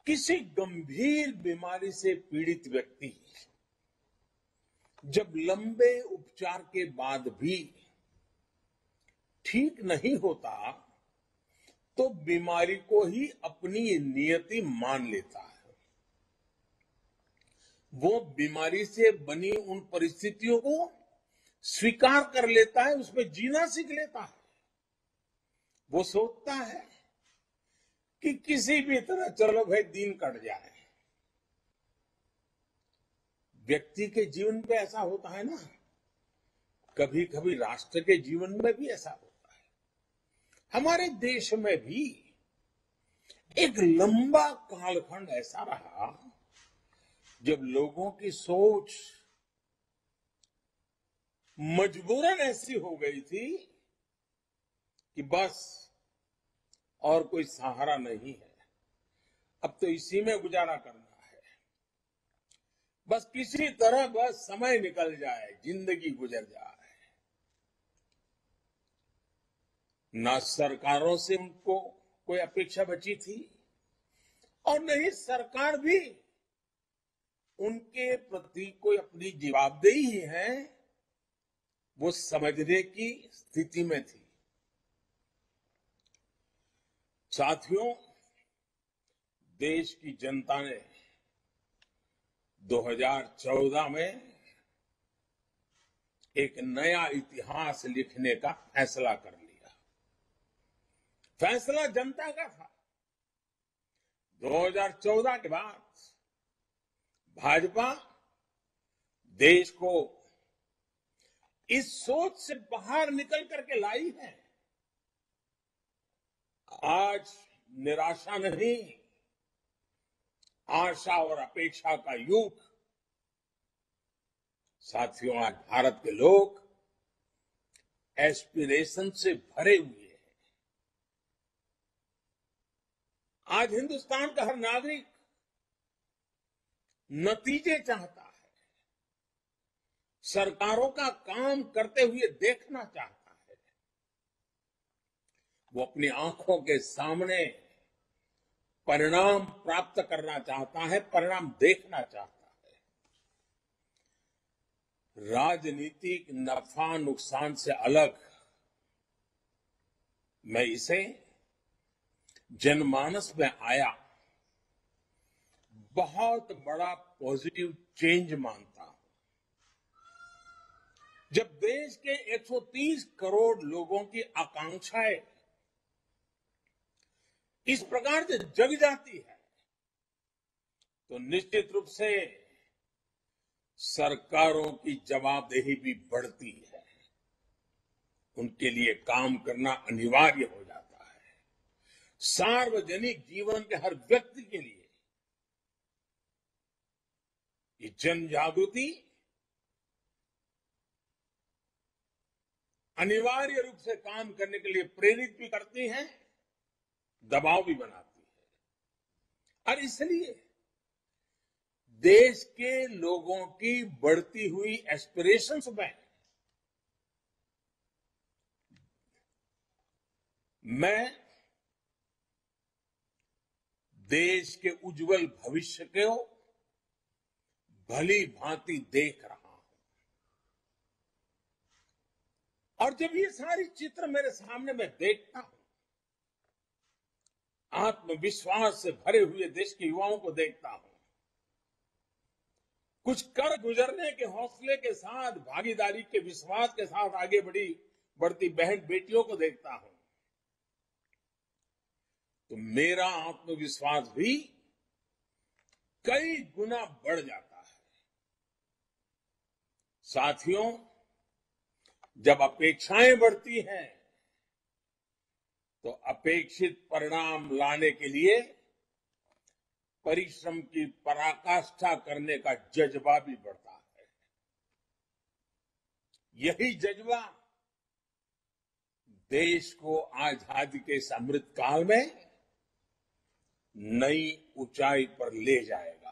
किसी गंभीर बीमारी से पीड़ित व्यक्ति जब लंबे उपचार के बाद भी ठीक नहीं होता तो बीमारी को ही अपनी नियति मान लेता है। वो बीमारी से बनी उन परिस्थितियों को स्वीकार कर लेता है, उसमें जीना सीख लेता है। वो सोचता है कि किसी भी तरह चलो भाई दिन कट जाए। व्यक्ति के जीवन में ऐसा होता है ना, कभी कभी राष्ट्र के जीवन में भी ऐसा होता है। हमारे देश में भी एक लंबा कालखंड ऐसा रहा जब लोगों की सोच मजबूरन ऐसी हो गई थी कि बस और कोई सहारा नहीं है, अब तो इसी में गुजारा करना है, बस किसी तरह बस समय निकल जाए, जिंदगी गुजर जाए। ना सरकारों से उनको कोई अपेक्षा बची थी और नहीं सरकार भी उनके प्रति कोई अपनी जवाबदेही है वो समझने की स्थिति में थी। साथियों, देश की जनता ने 2014 में एक नया इतिहास लिखने का फैसला कर लिया। फैसला जनता का था। 2014 के बाद भाजपा देश को इस सोच से बाहर निकल करके लाई है। आज निराशा नहीं, आशा और अपेक्षा का युग। साथियों, आज भारत के लोग एस्पिरेशन से भरे हुए हैं। आज हिंदुस्तान का हर नागरिक नतीजे चाहता है, सरकारों का काम करते हुए देखना चाहता है। वो अपनी आंखों के सामने परिणाम प्राप्त करना चाहता है, परिणाम देखना चाहता है। राजनीतिक नफा नुकसान से अलग मैं इसे जनमानस में आया बहुत बड़ा पॉजिटिव चेंज मानता हूं। जब देश के 130 करोड़ लोगों की आकांक्षाएं इस प्रकार से जग जाती है तो निश्चित रूप से सरकारों की जवाबदेही भी बढ़ती है। उनके लिए काम करना अनिवार्य हो जाता है। सार्वजनिक जीवन के हर व्यक्ति के लिए ये जन जागृति अनिवार्य रूप से काम करने के लिए प्रेरित भी करती है, दबाव भी बनाती है। और इसलिए देश के लोगों की बढ़ती हुई एस्पिरेशंस में मैं देश के उज्जवल भविष्य को भली भांति देख रहा हूं। और जब ये सारी चित्र मेरे सामने मैं देखता हूं, आत्मविश्वास से भरे हुए देश के युवाओं को देखता हूं, कुछ कर गुजरने के हौसले के साथ, भागीदारी के विश्वास के साथ आगे बढ़ती बहन बेटियों को देखता हूं, तो मेरा आत्मविश्वास भी कई गुना बढ़ जाता है। साथियों, जब अपेक्षाएं बढ़ती हैं तो अपेक्षित परिणाम लाने के लिए परिश्रम की पराकाष्ठा करने का जज्बा भी बढ़ता है। यही जज्बा देश को आजादी के इस अमृत काल में नई ऊंचाई पर ले जाएगा।